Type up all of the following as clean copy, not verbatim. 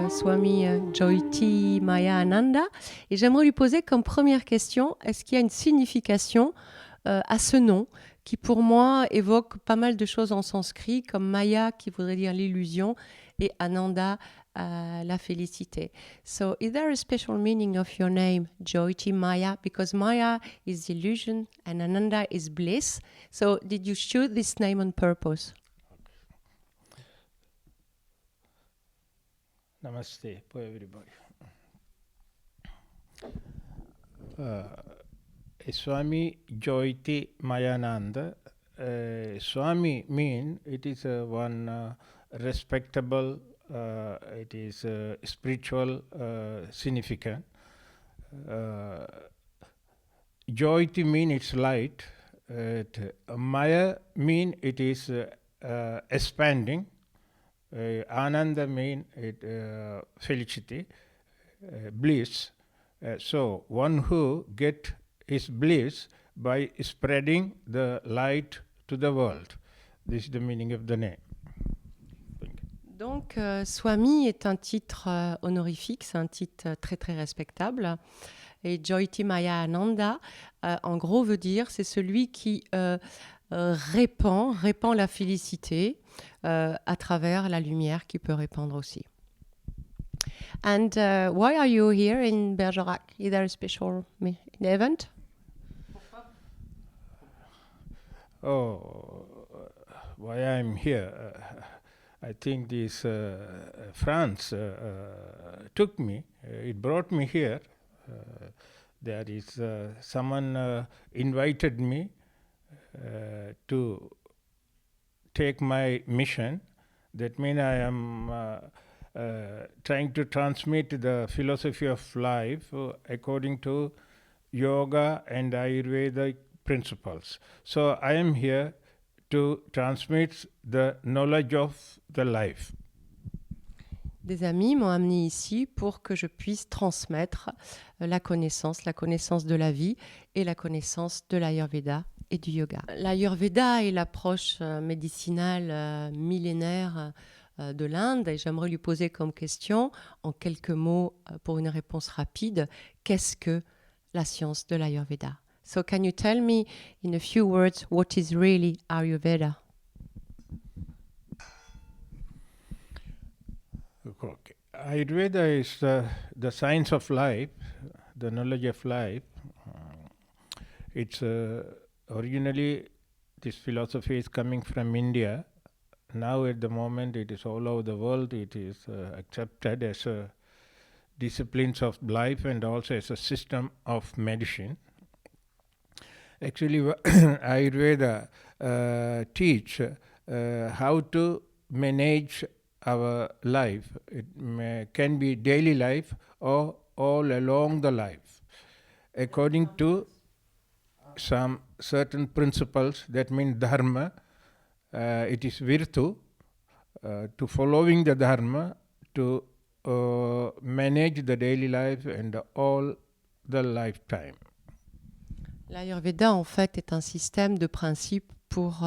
Swami Joyiti Maya Ananda et j'aimerais lui poser comme première question, est-ce qu'il y a une signification à ce nom qui pour moi évoque pas mal de choses en sanskrit comme Maya qui voudrait dire l'illusion et Ananda la félicité. So is there a special meaning of your name Joyiti Maya because Maya is illusion and Ananda is bliss. So did you choose this name on purpose? Namaste for everybody. Swami Joyiti Mayananda. Swami mean it is one respectable, it is spiritual significant. Joyiti mean it's light. Maya mean it is expanding. Ananda mean it felicity, bliss. So one who get his bliss by spreading the light to the world. This is the meaning of the name. Donc, Swami est un titre honorifique, c'est un titre très très respectable. Et Joyiti Maya Ananda, en gros, veut dire c'est celui qui répand la félicité à travers la lumière qui peut répandre aussi. And why are you here in Bergerac? Is there a special event? Oh, why I'm here? I think this France took me. It brought me here. There is someone invited me to take my mission. That means I am trying to transmit the philosophy of life according to yoga and Ayurvedic principles. So I am here to transmit the knowledge of the life. Des amis m'ont amené ici pour que je puisse transmettre la connaissance de la vie et la connaissance de l'Ayurveda et du yoga. L'Ayurveda est l'approche médicinale millénaire de l'Inde et j'aimerais lui poser comme question, en quelques mots pour une réponse rapide, qu'est-ce que la science de l'Ayurveda? So can you tell me in a few words what is really Ayurveda? Okay. Ayurveda is the science of life, the knowledge of life. It's originally this philosophy is coming from India. Now at the moment it is all over the world. It is accepted as a disciplines of life and also as a system of medicine. Actually, Ayurveda teach how to manage our life. It can be daily life or all along the life, according to some certain principles. That means dharma. It is virtue to following the dharma to manage the daily life and all the lifetime. L'Ayurveda, en fait, est un système de principes pour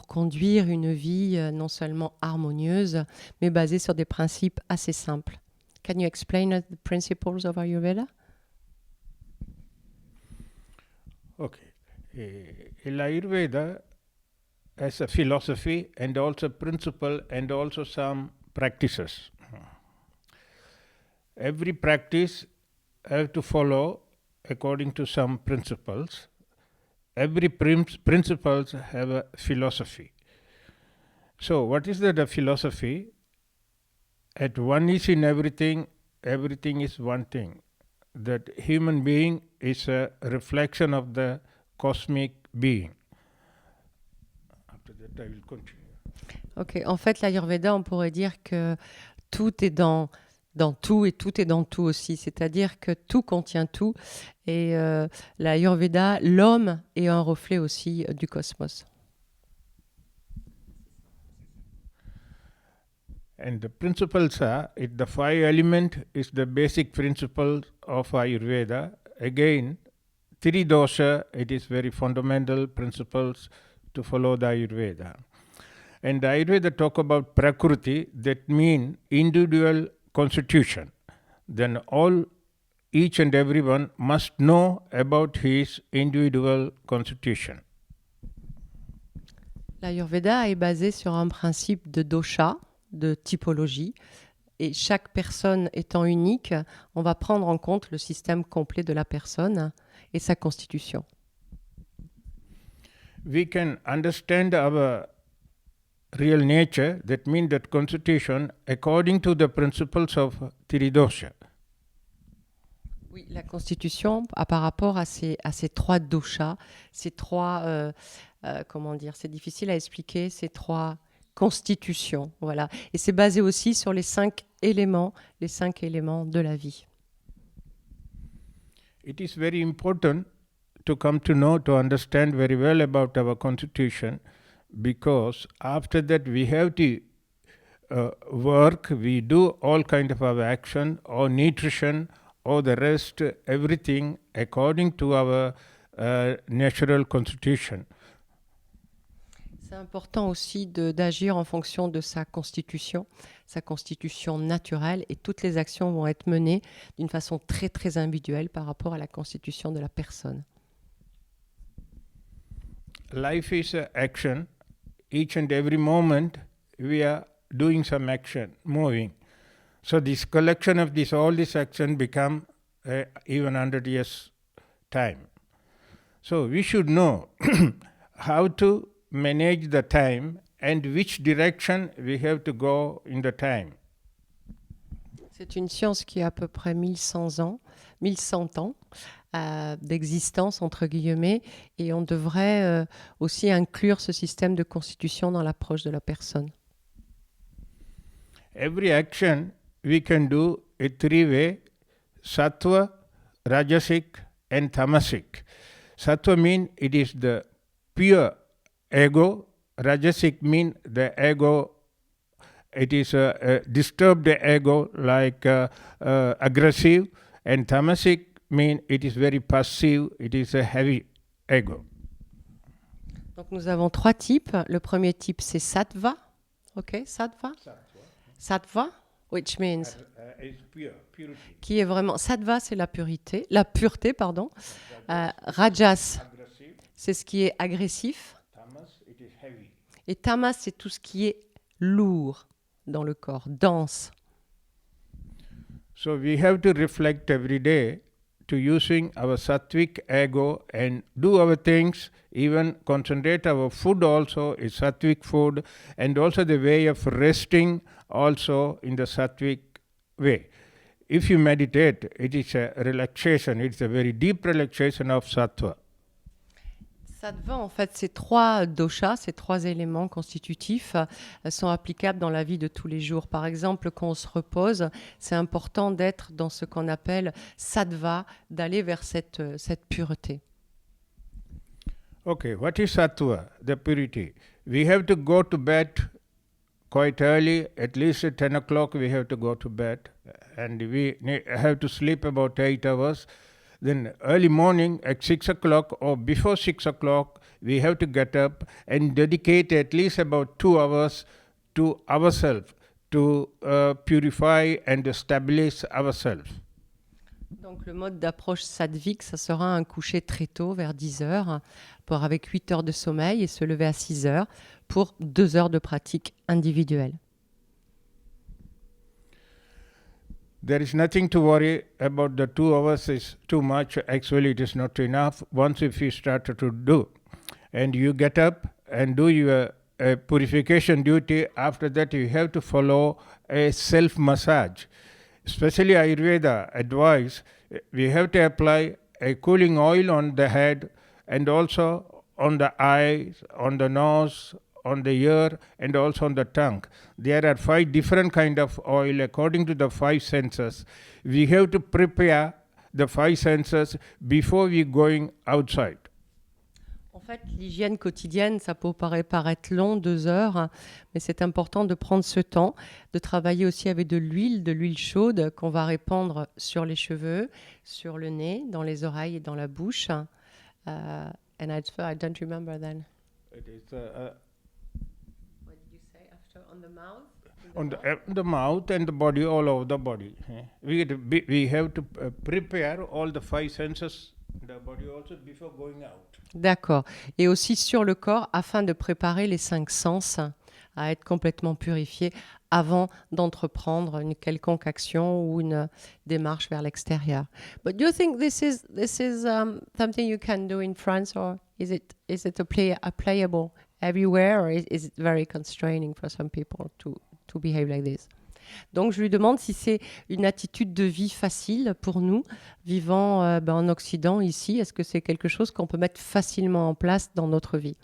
conduire une vie non seulement harmonieuse, mais basée sur des principes assez simples. Can you explain the principles of Ayurveda? Okay. Ayurveda as a philosophy and also principle and also some practices. Every practice have to follow according to some principles. Every principles have a philosophy. So what is the philosophy? At one is in everything, everything is one thing. That human being is a reflection of the cosmic being. After that I will continue. Ok, en fait, l'Ayurveda, on pourrait dire que tout est dans tout et tout est dans tout aussi. C'est-à-dire que tout contient tout. Et l'Ayurveda, l'homme est un reflet aussi du cosmos. And the principles are, the five element is the basic principle of Ayurveda. Again, three dosha, it is very fundamental principles to follow the Ayurveda. And the Ayurveda talk about Prakriti, that mean individual constitution. Then each and everyone must know about his individual constitution. L'Ayurveda est basé sur un principe de dosha, de typologie, et chaque personne étant unique, on va prendre en compte le système complet de la personne et sa constitution. We can understand our real nature, that means that constitution, according to the principles of Tridosha. Oui, la constitution, par rapport à ces trois doshas, ces trois, comment dire, c'est difficile à expliquer, ces trois constitutions, voilà. Et c'est basé aussi sur les cinq éléments de la vie. It is very important to come to know, to understand very well about our constitution, because after that we have to work, we do all kind of our action or nutrition or the rest, everything according to our natural constitution. C'est important aussi d'agir en fonction de sa constitution naturelle, et toutes les actions vont être menées d'une façon très très individuelle par rapport à la constitution de la personne. Life is action. Each and every moment we are doing some action, moving. So this collection of all this action become even 100 years time. So we should know how to manage the time and which direction we have to go in the time. C'est une science qui a à peu près 1100 ans d'existence, entre guillemets, et on devrait aussi inclure ce système de constitution dans l'approche de la personne. Every action we can do it three way: sattva, rajasic and tamasic. Sattva means it is the pure ego. Rajasic means the ego, it is a disturbed ego, like aggressive, and tamasic means it is very passive, it is a heavy ego. Donc nous avons trois types. Le premier type, c'est sattva. Ok, sattva. Sattva, which means Purity. qui est vraiment sattva, c'est la pureté, pardon. Rajas, c'est ce qui est agressif. Tamas, it is heavy. Et tamas, c'est tout ce qui est lourd dans le corps, dense. So we have to reflect every day to using our sattvic ego and do our things, even concentrate our food also is sattvic food, and also the way of resting also in the sattvic way. If you meditate, it is a relaxation, it's a very deep relaxation of sattva. Sattva, en fait, ces trois doshas, ces trois éléments constitutifs sont applicables dans la vie de tous les jours. Par exemple, quand on se repose, c'est important d'être dans ce qu'on appelle sattva, d'aller vers cette pureté. Okay, what is sattva? The purity. We have to go to bed quite early, at least at 10 o'clock we have to go to bed, and we have to sleep about 8 hours. Then early morning at 6 o'clock or before 6 o'clock, we have to get up and dedicate at least about 2 hours to ourselves, to purify and establish ourselves. Donc le mode d'approche sattvique, ça sera un coucher très tôt, vers 10 heures, avec 8 heures de sommeil, et se lever à 6 heures pour 2 heures de pratique individuelle. There is nothing to worry about. The 2 hours is too much. Actually, it is not enough. Once if you start to do, and you get up and do your purification duty, after that you have to follow a self-massage. Especially Ayurveda advice, we have to apply a cooling oil on the head and also on the eyes, on the nose, on the ear, and also on the tongue. There are 5 different kind of oil according to the 5 senses. We have to prepare the 5 senses before we going outside. En fait, l'hygiène quotidienne, ça peut paraître long, 2 heures, mais c'est important de prendre ce temps, de travailler aussi avec de l'huile chaude qu'on va répandre sur les cheveux, sur le nez, dans les oreilles et dans la bouche. And I don't remember then. It is What did you On the mouth and the body, all over the body. We have to prepare all the five senses, the body also, before going out. D'accord. Et aussi sur le corps afin de préparer les 5 sens à être complètement purifiés avant d'entreprendre une quelconque action ou une démarche vers l'extérieur. But do you think this is something you can do in France, or is it playable everywhere, or is it very constraining for some people to behave like this? Donc, je lui demande si c'est une attitude de vie facile pour nous, vivant en Occident, ici. Est-ce que c'est quelque chose qu'on peut mettre facilement en place dans notre vie?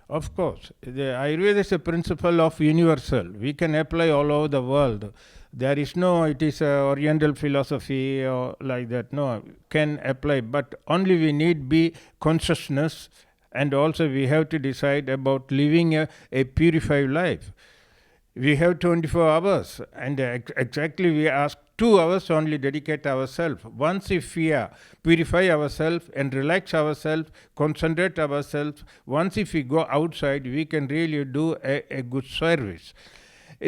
Of course. The Ayurveda is a principle of universal. We can apply all over the world. There is no, it is a Oriental philosophy or like that. No, can apply. But only we need be consciousness, and also we have to decide about living a purified life. We have 24 hours, and exactly we ask 2 hours only dedicate ourselves. Once if we purify ourselves and relax ourselves, concentrate ourselves, once if we go outside, we can really do a good service.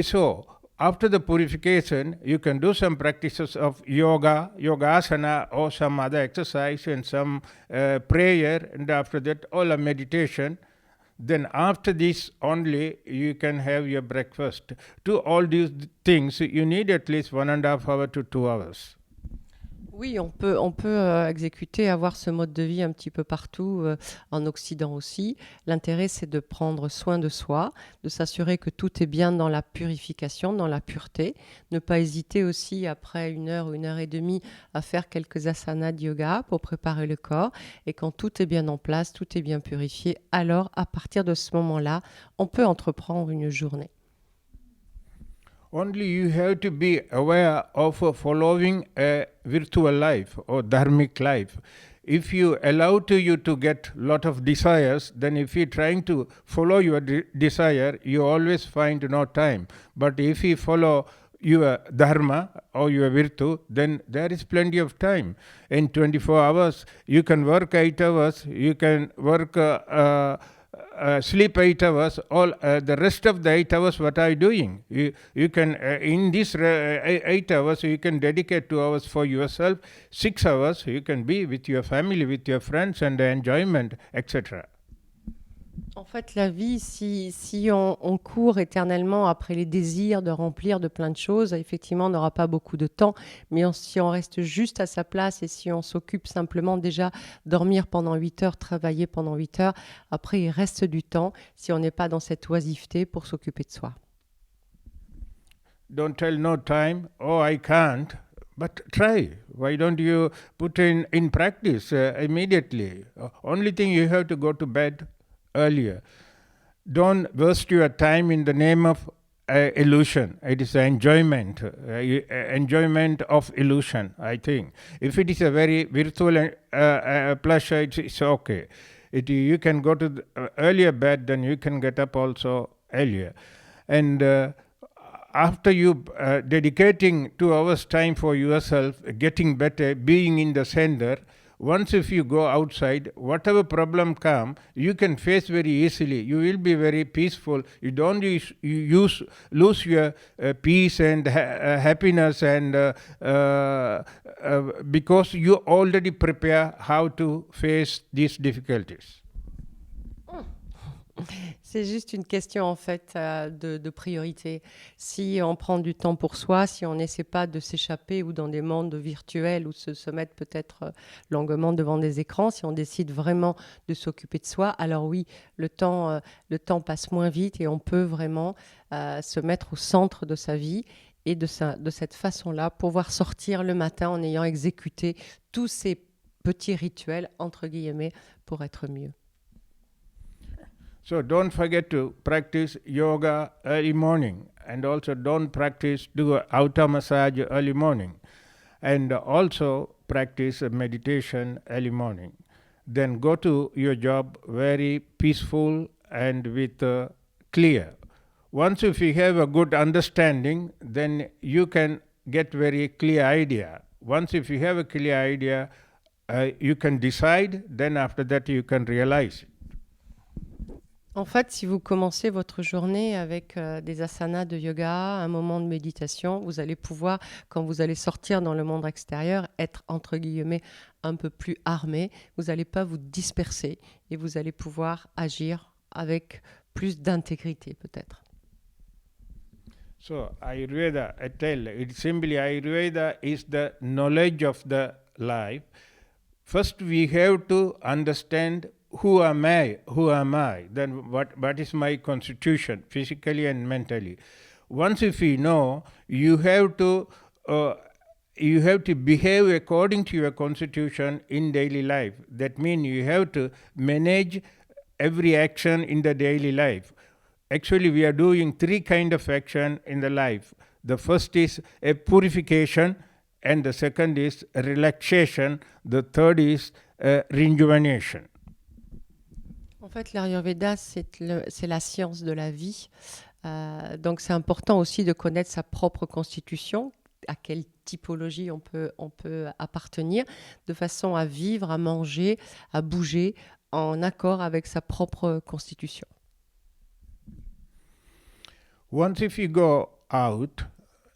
So, after the purification, you can do some practices of yogasana, or some other exercise, and some prayer, and after that, all a meditation. Then after this only you can have your breakfast. To all these things, you need at least 1.5 hours to 2 hours. Oui, on peut exécuter, avoir ce mode de vie un petit peu partout, en Occident aussi. L'intérêt, c'est de prendre soin de soi, de s'assurer que tout est bien dans la purification, dans la pureté. Ne pas hésiter aussi, après 1 heure ou 1 heure et demie, à faire quelques asanas de yoga pour préparer le corps. Et quand tout est bien en place, tout est bien purifié, alors à partir de ce moment-là, on peut entreprendre une journée. Only you have to be aware of following a virtual life or dharmic life. If you allow you to get lot of desires, then if you're trying to follow your desire, you always find no time. But if you follow your dharma or your virtue, then there is plenty of time. In 24 hours, you can work 8 hours, you can work sleep 8 hours, all the rest of the 8 hours, what are you doing? You can, in this 8 hours, you can dedicate 2 hours for yourself, 6 hours, you can be with your family, with your friends, and the enjoyment, etc. En fait, la vie, si on court éternellement après les désirs de remplir de plein de choses, effectivement, on n'aura pas beaucoup de temps. Mais si on reste juste à sa place et si on s'occupe simplement déjà dormir pendant 8 heures, travailler pendant 8 heures, après, il reste du temps si on n'est pas dans cette oisiveté pour s'occuper de soi. Don't tell no time, oh, I can't. But try. Why don't you put in practice immediately? Only thing, you have to go to bed earlier. Don't waste your time in the name of illusion. It is enjoyment of illusion, I think. If it is a very virtual pleasure, it's okay. You can go to the earlier bed, then you can get up also earlier. And after you dedicating 2 hours time for yourself, getting better, being in the center, once if you go outside, whatever problem come, you can face very easily. You will be very peaceful. You don't lose your peace and happiness, and because you already prepare how to face these difficulties. C'est juste une question en fait de priorité. Si on prend du temps pour soi, si on n'essaie pas de s'échapper ou dans des mondes virtuels ou se mettre peut-être longuement devant des écrans, si on décide vraiment de s'occuper de soi, alors oui, le temps passe moins vite et on peut vraiment se mettre au centre de sa vie et de cette façon-là pouvoir sortir le matin en ayant exécuté tous ces petits rituels, entre guillemets, pour être mieux. So don't forget to practice yoga early morning, and also don't do outer massage early morning, and also practice meditation early morning. Then go to your job very peaceful and with clear. Once if you have a good understanding, then you can get very clear idea. Once if you have a clear idea, you can decide, then after that you can realize it. En fait, si vous commencez votre journée avec des asanas de yoga, un moment de méditation, vous allez pouvoir, quand vous allez sortir dans le monde extérieur, être entre guillemets un peu plus armé. Vous n'allez pas vous disperser et vous allez pouvoir agir avec plus d'intégrité peut-être. So Ayurveda, I tell, it simply Ayurveda is the knowledge of the life. First we have to understand who am I, then what is my constitution, physically and mentally. Once if we know, you have to behave according to your constitution in daily life. That means you have to manage every action in the daily life. Actually, we are doing three kind of action in the life. The first is a purification, and the second is a relaxation, the third is a rejuvenation. En fait, l'Ayurveda, c'est la science de la vie. Donc, c'est important aussi de connaître sa propre constitution, à quelle typologie on peut appartenir, de façon à vivre, à manger, à bouger en accord avec sa propre constitution. Once if you go out,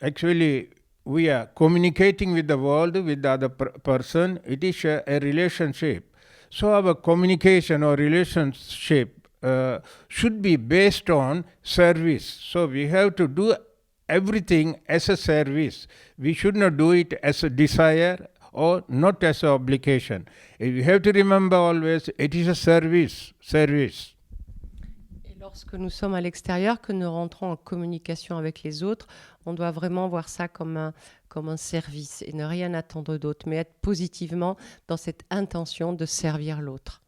actually we are communicating with the world, with the other person. It is a relationship. So our communication or relationship should be based on service. So we have to do everything as a service. We should not do it as a desire or not as an obligation. You have to remember always, it is a service. Et lorsque nous sommes à l'extérieur, que nous rentrons en communication avec les autres, on doit vraiment voir ça comme un service et ne rien attendre d'autre, mais être positivement dans cette intention de servir l'autre.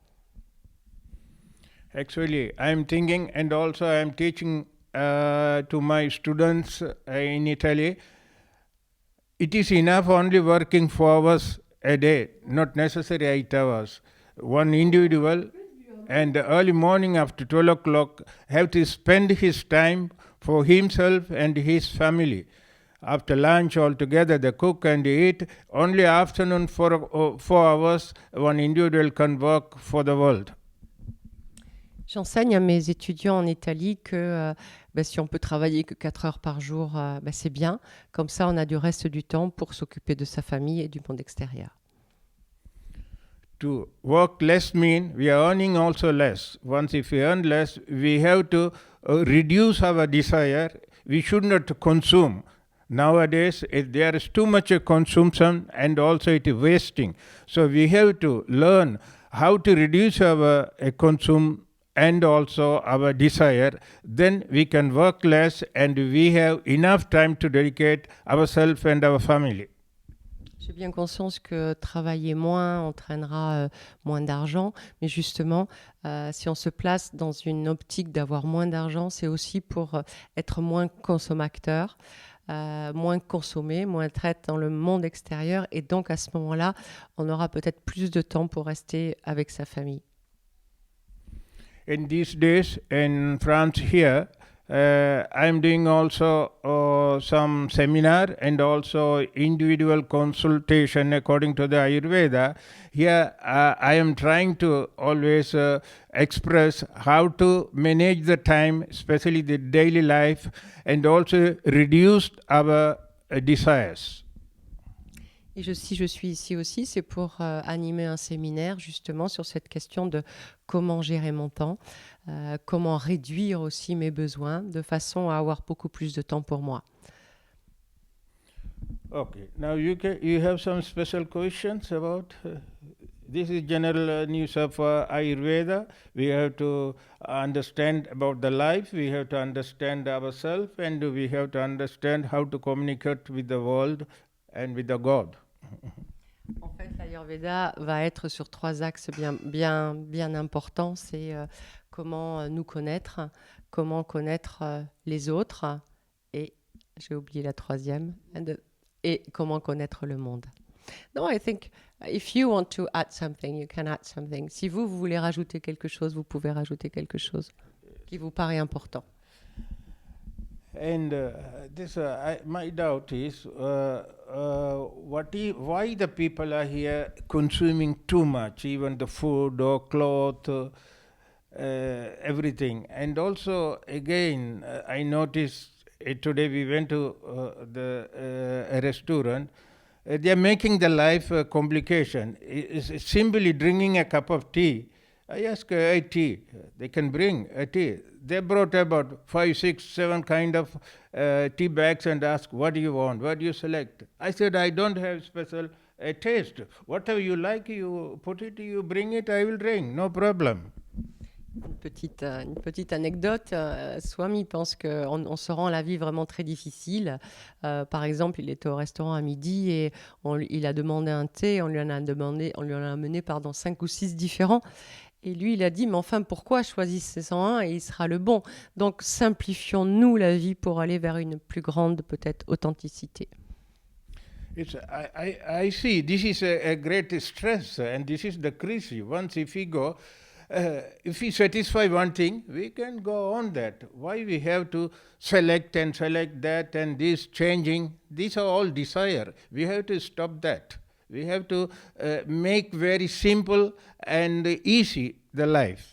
Actually, I am thinking, and also I am teaching to my students in Italy, it is enough only working 4 hours a day, not necessary 8 hours. One individual, and early morning after 12 o'clock, have to spend his time for himself and his family. After lunch altogether, they cook and eat. Only afternoon for 4 hours, one individual can work for the world. J'enseigne à mes étudiants en Italie que si on peut travailler que 4 heures par jour, c'est bien. Comme ça, on a du reste du temps pour s'occuper de sa famille et du monde extérieur. To work less mean we are earning also less. Once if we earn less, we have to reduce our desire. We should not consume. Nowadays, there is too much consumption and also it is wasting. So we have to learn how to reduce our consume and also our desire. Then we can work less and we have enough time to dedicate ourselves and our family. J'ai bien conscience que travailler moins entraînera moins d'argent, mais justement, si on se place dans une optique d'avoir moins d'argent, c'est aussi pour être moins consommateur, moins consommer, moins être dans le monde extérieur, et donc à ce moment-là, on aura peut-être plus de temps pour rester avec sa famille. In these days in France here, I am doing also some seminar and also individual consultation according to the Ayurveda. Here I am trying to always express how to manage the time, especially the daily life, and also reduce our desires. Et si je suis ici aussi, c'est pour animer un séminaire justement sur cette question de comment gérer mon temps, comment réduire aussi mes besoins de façon à avoir beaucoup plus de temps pour moi. Okay, now you have some special questions about this is general news of Ayurveda. We have to understand about the life, we have to understand ourselves, and we have to understand how to communicate with the world and with the God. En fait, l'Ayurveda va être sur 3 axes bien importants. C'est comment nous connaître, comment connaître les autres, et j'ai oublié la 3e, et comment connaître le monde. No, I think if you want to add something, you can add something. Si vous voulez rajouter quelque chose, vous pouvez rajouter quelque chose qui vous paraît important. And my doubt is, why the people are here consuming too much, even the food or cloth, everything. And also, again, I noticed today we went to a restaurant. They are making the life a complication. It's simply drinking a cup of tea. I asked a tea. They can bring a tea. They brought about 5, 6, 7 kind of tea bags and asked, what do you want? What do you select? I said, I don't have special taste. Whatever you like, you put it, you bring it, I will drink. No problem. Une petite anecdote, Swami pense qu'on se rend la vie vraiment très difficile. Par exemple, il était au restaurant à midi et il a demandé un thé, on lui en a amené 5 ou 6 différents. Et lui, il a dit, mais enfin, pourquoi choisissez 101 et il sera le bon? Donc, simplifions-nous la vie pour aller vers une plus grande, peut-être, authenticité. I see, this is a great stress and this is the krishi. Once if we go, if we satisfy one thing, we can go on that. Why we have to select that and this changing? These are all desire. We have to stop that. We have to make very simple and easy the life.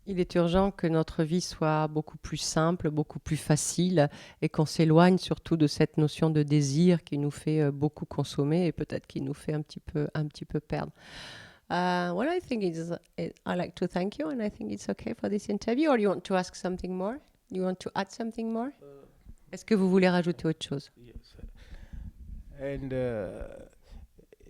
Il est urgent que notre vie soit beaucoup plus simple, beaucoup plus facile et qu'on s'éloigne surtout de cette notion de désir qui nous fait beaucoup consommer et peut-être qui nous fait un petit peu perdre. Well, I think I'd like to thank you and I think it's okay for this interview. Or you want to ask something more? You want to add something more? Est-ce que vous voulez rajouter autre chose? Yes. And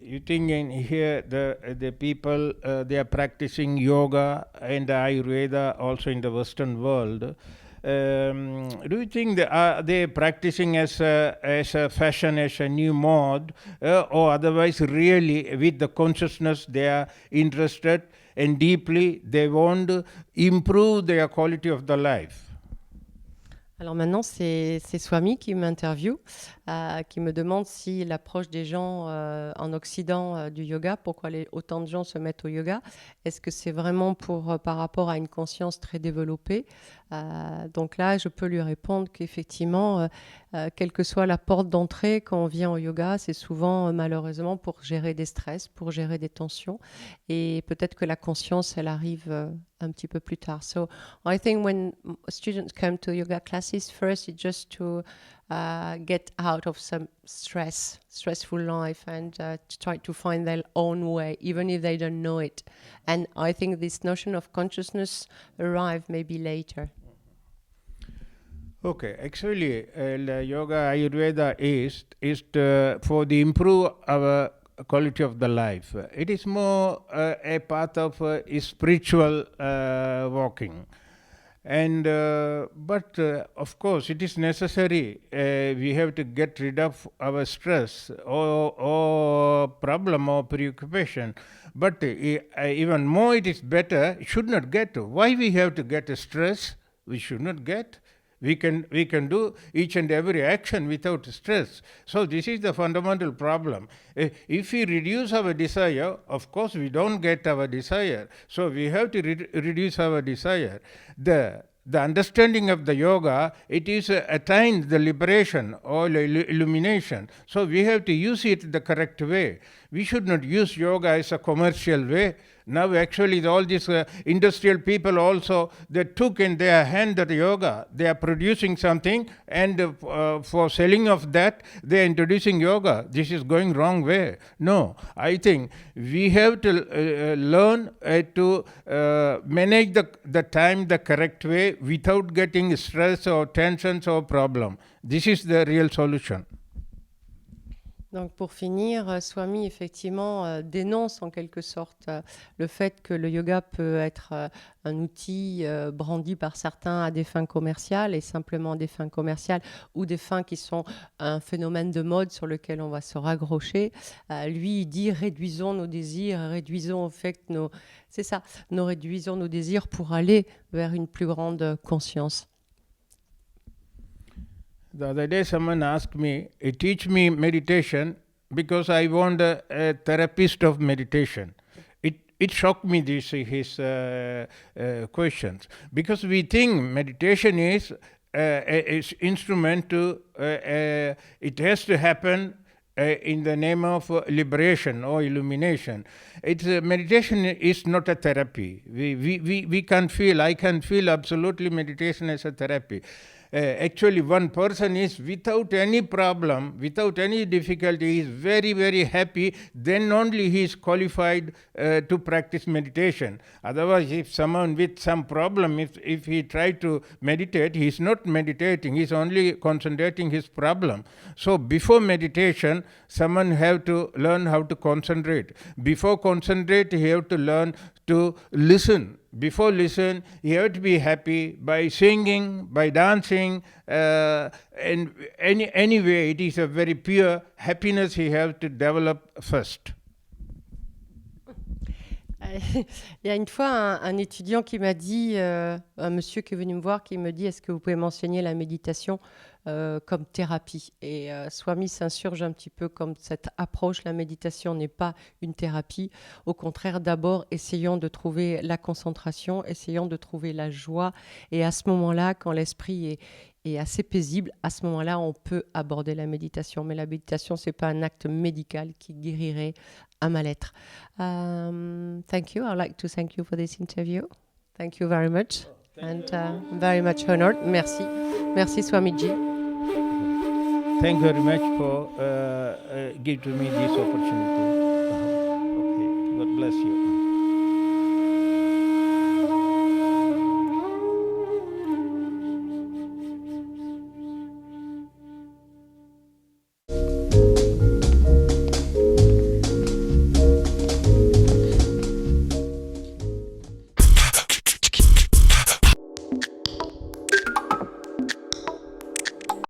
you think in here the people they are practicing yoga and Ayurveda also in the Western world. Do you think they practicing as a fashion, as a new mode, or otherwise really with the consciousness they are interested and deeply they want to improve their quality of the life? Alors maintenant, c'est Swami qui m'interviewe, qui me demande si l'approche des gens en Occident du yoga, pourquoi autant de gens se mettent au yoga, est-ce que c'est vraiment par rapport à une conscience très développée? Donc là, je peux lui répondre qu'effectivement, quelle que soit la porte d'entrée quand on vient au yoga, c'est souvent malheureusement pour gérer des stress, pour gérer des tensions. Et peut-être que la conscience, elle arrive un petit peu plus tard. So I think when students come to yoga classes, first it's just to get out of some stressful life and try to find their own way, even if they don't know it. And I think this notion of consciousness arrive maybe later. Okay, actually, yoga Ayurveda is for the improve our quality of the life. It is more a path of spiritual walking. And but of course it is necessary, we have to get rid of our stress or problem or preoccupation, but even more it is better, should not get. Why we have to get stress? We should not get. We can do each and every action without stress. So this is the fundamental problem. If we reduce our desire, of course we don't get our desire. So we have to reduce our desire. The understanding of the yoga, it is attained the liberation or illumination. So we have to use it the correct way. We should not use yoga as a commercial way. Now actually all these industrial people also, they took in their hand the yoga. They are producing something and for selling of that, they are introducing yoga. This is going wrong way. No, I think we have to learn to manage the time the correct way without getting stress or tensions or problem. This is the real solution. Donc pour finir, Swami effectivement dénonce en quelque sorte le fait que le yoga peut être un outil brandi par certains à des fins commerciales et simplement des fins commerciales ou des fins qui sont un phénomène de mode sur lequel on va se raccrocher. Lui, il dit réduisons nos désirs, réduisons au fait que nous réduisons nos désirs pour aller vers une plus grande conscience. The other day someone asked me, teach me meditation because I want a therapist of meditation. It shocked me, his questions, because we think meditation is instrument to, it has to happen in the name of liberation or illumination. It's meditation is not a therapy. We can feel, I can feel absolutely meditation as a therapy. Actually, one person is without any problem, without any difficulty, is very, very happy, then only he is qualified to practice meditation. Otherwise, if someone with some problem, if he try to meditate, he is not meditating, he is only concentrating his problem. So before meditation, someone have to learn how to concentrate. Before concentrate, he have to learn to listen. Before listen, you have to be happy by singing, by dancing, and any way it is a very pure happiness he has to develop first. Il y a une fois un étudiant qui m'a dit, un monsieur qui est venu me voir, qui me dit: est-ce que vous pouvez m'enseigner la méditation comme thérapie? Et Swami s'insurge un petit peu comme cette approche. La méditation n'est pas une thérapie. Au contraire, d'abord, essayons de trouver la concentration, essayons de trouver la joie. Et à ce moment-là, quand l'esprit est assez paisible, à ce moment-là, on peut aborder la méditation. Mais la méditation, ce n'est pas un acte médical qui guérirait un mal-être. Thank you. I'd like to thank you for this interview. Thank you very much. And very much honored. Merci. Merci, Swamiji. Thank you very much for giving me this opportunity. Okay. God bless you.